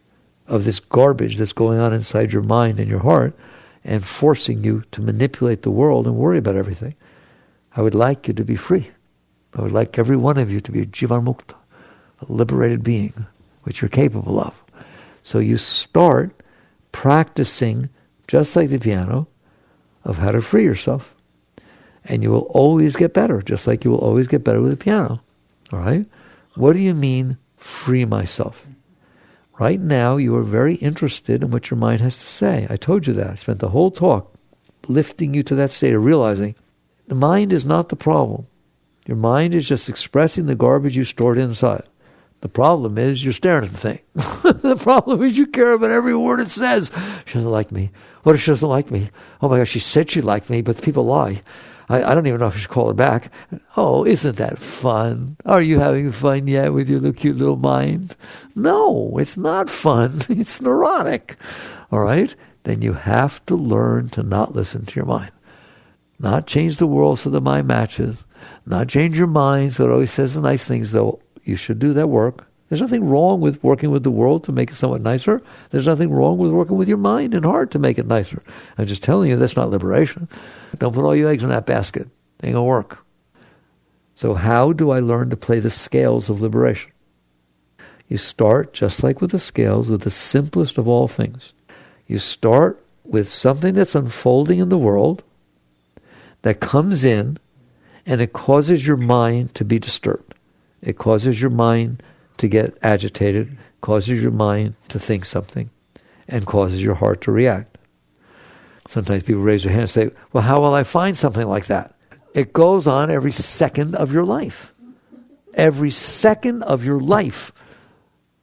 of this garbage that's going on inside your mind and your heart and forcing you to manipulate the world and worry about everything. I would like you to be free. I would like every one of you to be a Jivan Mukta, a liberated being, which you're capable of. So you start practicing, just like the piano, of how to free yourself. And you will always get better, just like you will always get better with the piano. All right? What do you mean, free myself? Right now, you are very interested in what your mind has to say. I told you that. I spent the whole talk lifting you to that state of realizing the mind is not the problem. Your mind is just expressing the garbage you stored inside. The problem is you're staring at the thing. The problem is you care about every word it says. She doesn't like me. What if she doesn't like me? Oh my gosh, she said she liked me, but people lie. I don't even know if I should call her back. Oh, isn't that fun? Are you having fun yet with your little cute little mind? No, it's not fun. It's neurotic. All right? Then you have to learn to not listen to your mind. Not change the world so the mind matches. Not change your mind so it always says nice things, though you should do that work. There's nothing wrong with working with the world to make it somewhat nicer. There's nothing wrong with working with your mind and heart to make it nicer. I'm just telling you, that's not liberation. Don't put all your eggs in that basket. It ain't going to work. So how do I learn to play the scales of liberation? You start, just like with the scales, with the simplest of all things. You start with something that's unfolding in the world that comes in and it causes your mind to be disturbed. It causes your mind to get agitated, causes your mind to think something, and causes your heart to react. Sometimes people raise their hand and say, well, how will I find something like that? It goes on every second of your life. Every second of your life,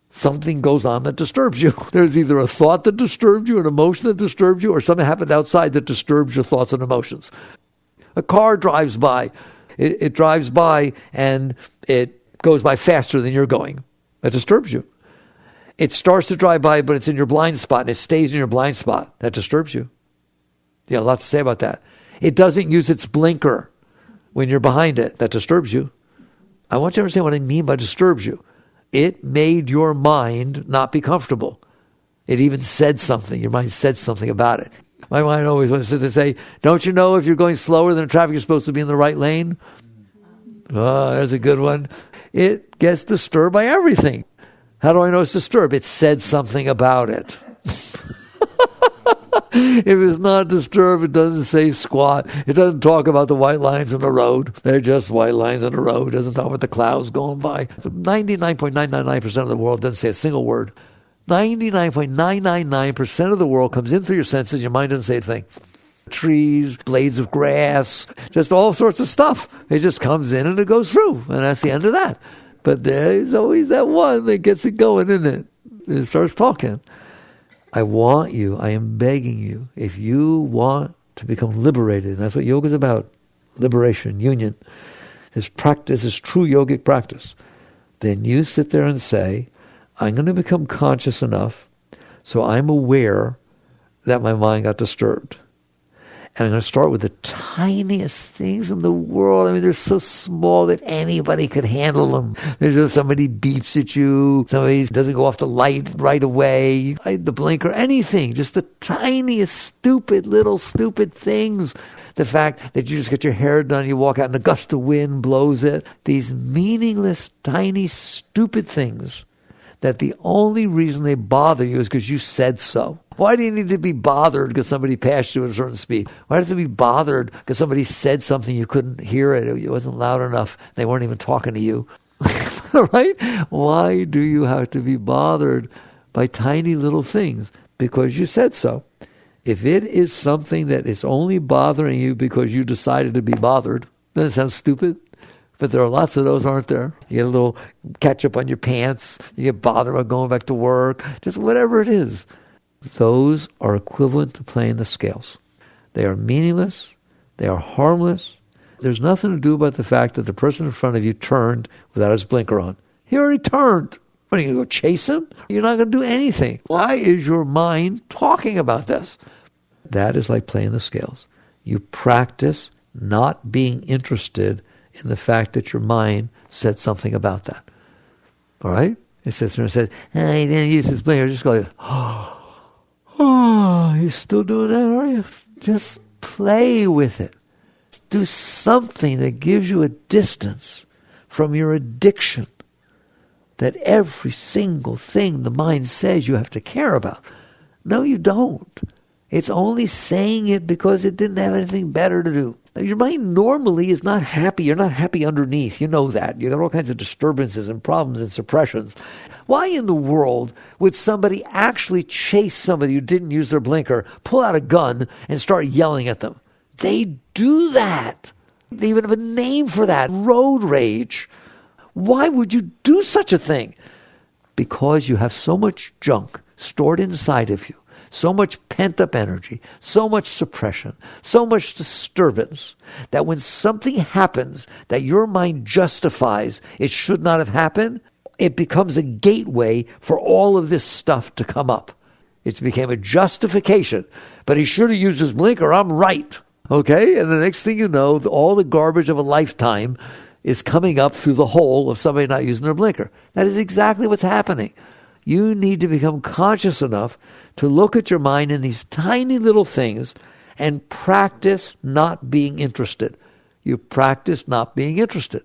something goes on that disturbs you. There's either a thought that disturbs you, an emotion that disturbs you, or something happened outside that disturbs your thoughts and emotions. A car drives by. It drives by and it goes by faster than you're going. That disturbs you. It starts to drive by, but it's in your blind spot, and it stays in your blind spot. That disturbs you. You have a lot to say about that. It doesn't use its blinker when you're behind it. That disturbs you. I want you to understand what I mean by disturbs you. It made your mind not be comfortable. It even said something. Your mind said something about it. My mind always wants to sit there and say, don't you know if you're going slower than traffic, you're supposed to be in the right lane? Oh, there's a good one. It gets disturbed by everything. How do I know it's disturbed? It said something about it. If it's not disturbed, it doesn't say squat. It doesn't talk about the white lines in the road. They're just white lines in the road. It doesn't talk about the clouds going by. So 99.999% of the world doesn't say a single word. 99.999% of the world comes in through your senses. Your mind doesn't say a thing. Trees, blades of grass, just all sorts of stuff. It just comes in and it goes through. And that's the end of that. But there's always that one that gets it going, isn't it? It starts talking. I want you, I am begging you, if you want to become liberated, and that's what yoga is about, liberation, union, this practice, this true yogic practice, then you sit there and say, I'm going to become conscious enough so I'm aware that my mind got disturbed. And I'm going to start with the tiniest things in the world. I mean, they're so small that anybody could handle them. There's just somebody beeps at you. Somebody doesn't go off the light right away. The blinker, anything. Just the tiniest, stupid things. The fact that you just get your hair done, you walk out and a gust of wind blows it. These meaningless, tiny, stupid things that the only reason they bother you is because you said so. Why do you need to be bothered because somebody passed you at a certain speed? Why do you have to be bothered because somebody said something you couldn't hear it? It wasn't loud enough. They weren't even talking to you. Right? Why do you have to be bothered by tiny little things? Because you said so. If it is something that is only bothering you because you decided to be bothered, doesn't it sound stupid? But there are lots of those, aren't there? You get a little ketchup on your pants. You get bothered about going back to work. Just whatever it is. Those are equivalent to playing the scales. They are meaningless. They are harmless. There's nothing to do about the fact that the person in front of you turned without his blinker on. He already turned. What, are you going to go chase him? You're not going to do anything. Why is your mind talking about this? That is like playing the scales. You practice not being interested in the fact that your mind said something about that. All right? It sits there and says, he didn't use his blinker. Just go, you're still doing that, are you? Just play with it. Do something that gives you a distance from your addiction that every single thing the mind says you have to care about. No, you don't. It's only saying it because it didn't have anything better to do. Your mind normally is not happy. You're not happy underneath. You know that. You got all kinds of disturbances and problems and suppressions. Why in the world would somebody actually chase somebody who didn't use their blinker, pull out a gun, and start yelling at them? They do that. They even have a name for that, road rage. Why would you do such a thing? Because you have so much junk stored inside of you, so much pent-up energy, so much suppression, so much disturbance, that when something happens that your mind justifies it should not have happened, it becomes a gateway for all of this stuff to come up. It became a justification. But he should have used his blinker. I'm right. Okay? And the next thing you know, all the garbage of a lifetime is coming up through the hole of somebody not using their blinker. That is exactly what's happening. You need to become conscious enough to look at your mind in these tiny little things and practice not being interested. You practice not being interested.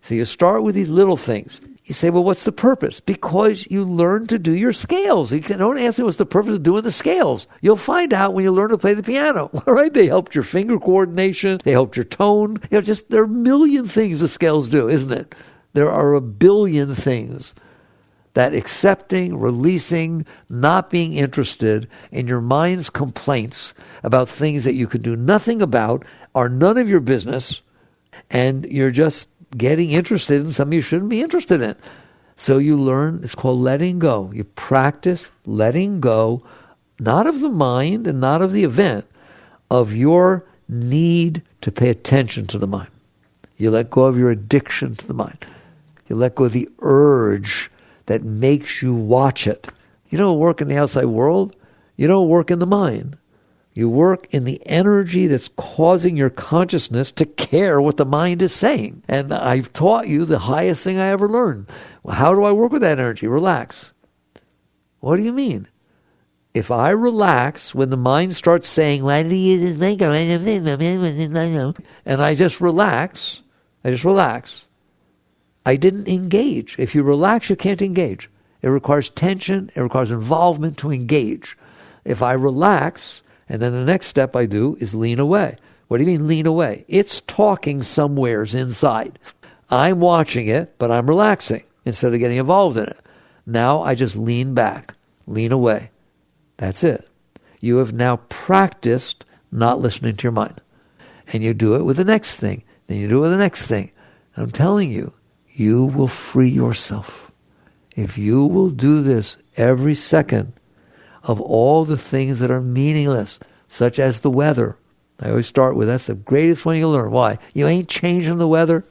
So you start with these little things. You say, well, what's the purpose? Because you learn to do your scales. You don't ask me what's the purpose of doing the scales. You'll find out when you learn to play the piano. All right? They helped your finger coordination. They helped your tone. There are a million things the scales do, isn't it? There are a billion things that accepting, releasing, not being interested in your mind's complaints about things that you could do nothing about are none of your business, and you're just getting interested in something you shouldn't be interested in. So you learn, it's called letting go. You practice letting go, not of the mind and not of the event, of your need to pay attention to the mind. You let go of your addiction to the mind. You let go of the urge that makes you watch it. You don't work in the outside world. You don't work in the mind. You work in the energy that's causing your consciousness to care what the mind is saying. And I've taught you the highest thing I ever learned. Well, how do I work with that energy? Relax. What do you mean? If I relax when the mind starts saying, why do you think of it? And I just relax, I didn't engage. If you relax, you can't engage. It requires tension. It requires involvement to engage. If I relax, and then the next step I do is lean away. What do you mean lean away? It's talking somewheres inside. I'm watching it, but I'm relaxing instead of getting involved in it. Now I just lean back, lean away. That's it. You have now practiced not listening to your mind. And you do it with the next thing. Then you do it with the next thing. And I'm telling you, you will free yourself. If you will do this every second of all the things that are meaningless, such as the weather. I always start with, that's the greatest one you'll learn. Why? You ain't changing the weather.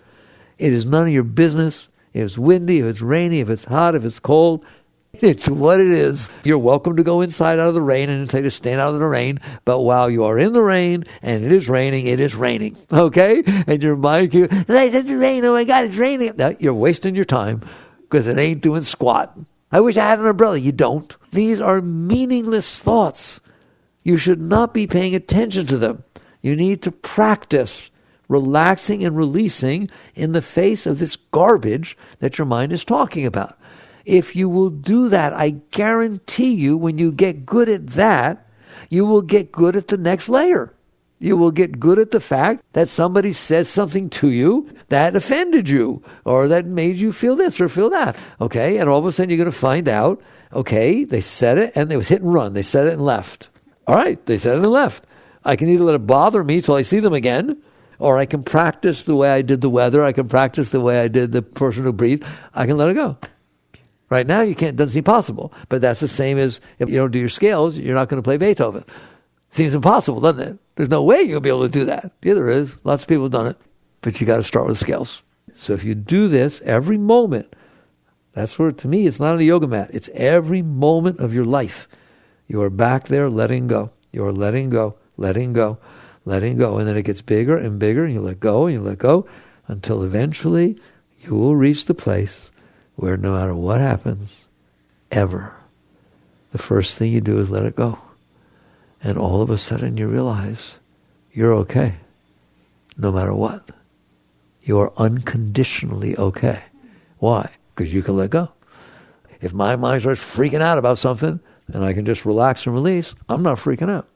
It is none of your business. If it's windy, if it's rainy, if it's hot, if it's cold, it's what it is. You're welcome to go inside out of the rain and say to stand out of the rain. But while you are in the rain and it is raining. Okay? And your mind keeps, I said the rain, oh my God, it's raining. No, you're wasting your time because it ain't doing squat. I wish I had an umbrella. You don't. These are meaningless thoughts. You should not be paying attention to them. You need to practice relaxing and releasing in the face of this garbage that your mind is talking about. If you will do that, I guarantee you, when you get good at that, you will get good at the next layer. You will get good at the fact that somebody says something to you that offended you or that made you feel this or feel that. Okay, and all of a sudden you're going to find out, okay, they said it and it was hit and run. They said it and left. All right, they said it and left. I can either let it bother me till I see them again, or I can practice the way I did the weather. I can practice the way I did the person who breathed. I can let it go. Right now, you can't. Doesn't seem possible. But that's the same as if you don't do your scales, you're not going to play Beethoven. Seems impossible, doesn't it? There's no way you'll be able to do that. Yeah, there is. Lots of people have done it. But you got to start with the scales. So if you do this every moment, that's where, to me, it's not on a yoga mat. It's every moment of your life. You are back there letting go. You are letting go, letting go, letting go. And then it gets bigger and bigger, and you let go, and you let go, until eventually you will reach the place where no matter what happens, ever, the first thing you do is let it go. And all of a sudden you realize you're okay, no matter what. you are unconditionally okay. Why? Because you can let go. If my mind starts freaking out about something and I can just relax and release, I'm not freaking out.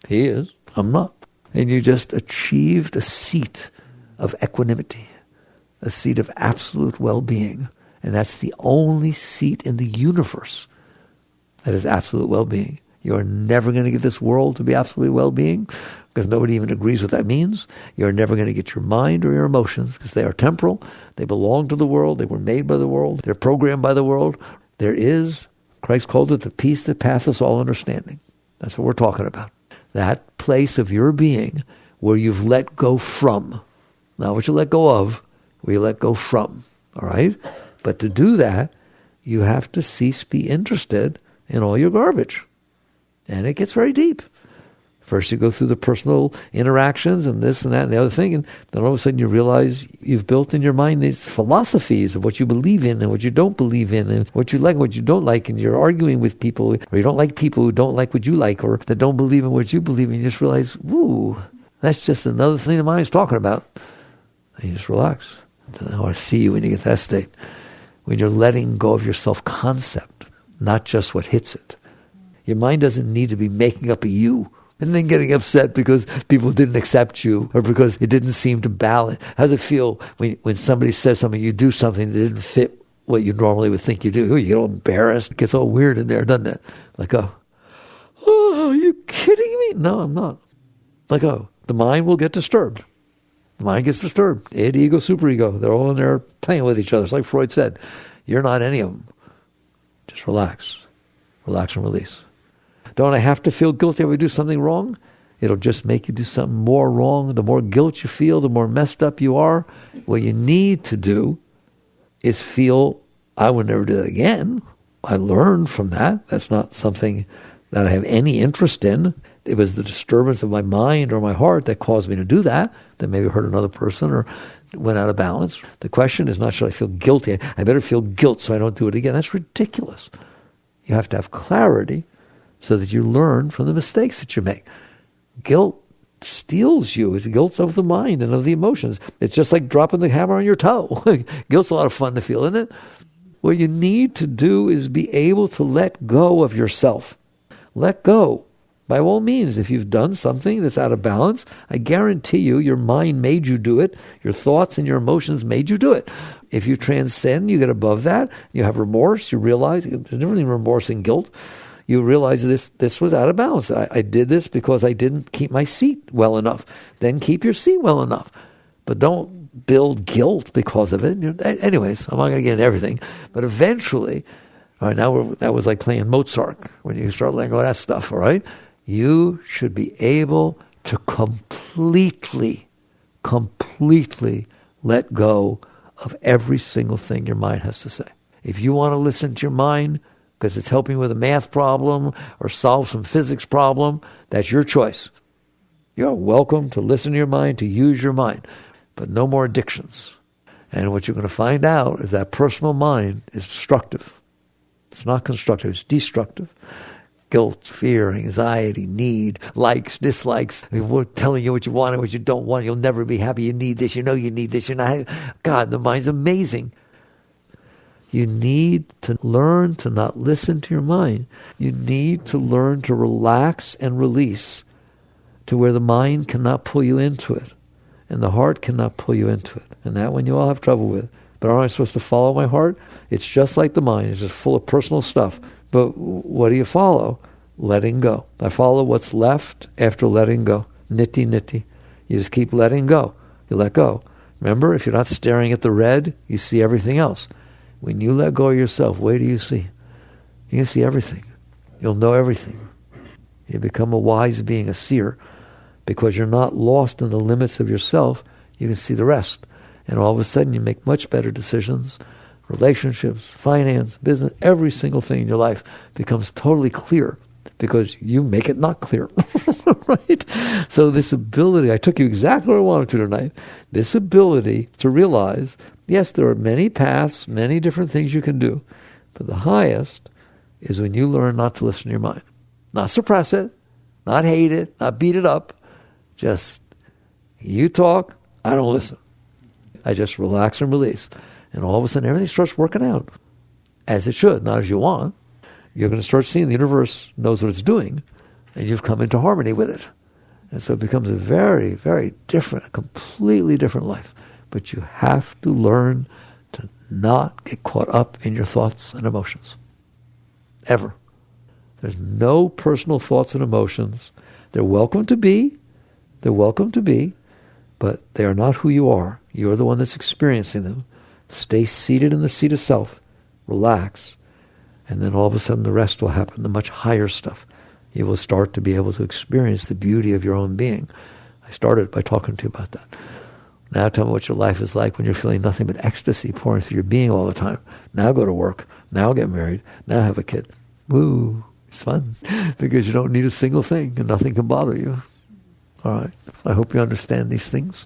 He is. I'm not. And you just achieved a seat of equanimity, a seat of absolute well-being. And that's the only seat in the universe that is absolute well-being. You are never going to get this world to be absolute well-being because nobody even agrees what that means. You're never going to get your mind or your emotions because they are temporal. They belong to the world. They were made by the world. They're programmed by the world. There is, Christ called it, the peace that passeth all understanding. That's what we're talking about. That place of your being where you've let go from. Not what you let go of, where you let go from. All right? But to do that, you have to cease be interested in all your garbage. And it gets very deep. First you go through the personal interactions and this and that and the other thing, and then all of a sudden you realize you've built in your mind these philosophies of what you believe in and what you don't believe in and what you like and what you don't like, and you're arguing with people, or you don't like people who don't like what you like or that don't believe in what you believe in. You just realize, woo, that's just another thing the mind's talking about. And you just relax. I want to see you when you get to that state. When you're letting go of your self-concept, not just what hits it. Your mind doesn't need to be making up a you and then getting upset because people didn't accept you or because it didn't seem to balance. How does it feel when somebody says something, you do something that didn't fit what you normally would think you do? You get all embarrassed. It gets all weird in there, doesn't it? Like, oh, are you kidding me? No, I'm not. Like, oh, the mind will get disturbed. The mind gets disturbed. Id, ego, superego. They're all in there playing with each other. It's like Freud said. You're not any of them. Just relax. Relax and release. Don't I have to feel guilty if I do something wrong? It'll just make you do something more wrong. The more guilt you feel, the more messed up you are. What you need to do is feel, I would never do that again. I learned from that. That's not something that I have any interest in. It was the disturbance of my mind or my heart that caused me to do that maybe hurt another person or went out of balance. The question is not, should I feel guilty? I better feel guilt so I don't do it again. That's ridiculous. You have to have clarity so that you learn from the mistakes that you make. Guilt steals you. Guilt's of the mind and of the emotions. It's just like dropping the hammer on your toe. Guilt's a lot of fun to feel, isn't it? What you need to do is be able to let go of yourself. Let go. By all means, if you've done something that's out of balance, I guarantee you your mind made you do it. Your thoughts and your emotions made you do it. If you transcend, you get above that, you have remorse, you realize, there's difference between remorse and guilt. You realize this was out of balance. I did this because I didn't keep my seat well enough. Then keep your seat well enough. But don't build guilt because of it. Anyways, I'm not going to get into everything. But eventually, all right, that was like playing Mozart when you start letting go of that stuff, all right? You should be able to completely let go of every single thing your mind has to say. If you want to listen to your mind because it's helping with a math problem or solve some physics problem, that's your choice. You're welcome to listen to your mind, to use your mind, but no more addictions. And what you're going to find out is that personal mind is destructive. It's not constructive, it's destructive. Guilt, fear, anxiety, need, likes, dislikes. We're telling you what you want and what you don't want. You'll never be happy. You need this. You know you need this. You're not. God, the mind's amazing. You need to learn to not listen to your mind. You need to learn to relax and release to where the mind cannot pull you into it and the heart cannot pull you into it. And that one you all have trouble with. But aren't I supposed to follow my heart? It's just like the mind. It's just full of personal stuff. But what do you follow? Letting go. I follow what's left after letting go. Nitty. You just keep letting go. You let go. Remember, if you're not staring at the red, you see everything else. When you let go of yourself, what do you see? You can see everything. You'll know everything. You become a wise being, a seer, because you're not lost in the limits of yourself. You can see the rest. And all of a sudden, you make much better decisions. Relationships, finance, business, every single thing in your life becomes totally clear because you make it not clear, right? So this ability, I took you exactly where I wanted to tonight, this ability to realize, yes, there are many paths, many different things you can do, but the highest is when you learn not to listen to your mind. Not suppress it, not hate it, not beat it up, just you talk, I don't listen. I just relax and release. And all of a sudden, everything starts working out as it should, not as you want. You're going to start seeing the universe knows what it's doing, and you've come into harmony with it. And so it becomes a very, very different, completely different life. But you have to learn to not get caught up in your thoughts and emotions. Ever. There's no personal thoughts and emotions. They're welcome to be. They're welcome to be. But they are not who you are. You're the one that's experiencing them. Stay seated in the seat of self. Relax. And then all of a sudden the rest will happen, the much higher stuff. You will start to be able to experience the beauty of your own being. I started by talking to you about that. Now tell me what your life is like when you're feeling nothing but ecstasy pouring through your being all the time. Now go to work. Now get married. Now have a kid. Woo! It's fun because you don't need a single thing and nothing can bother you. All right. I hope you understand these things.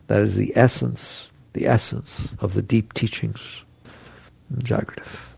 That is the essence of the deep teachings in Jagrata.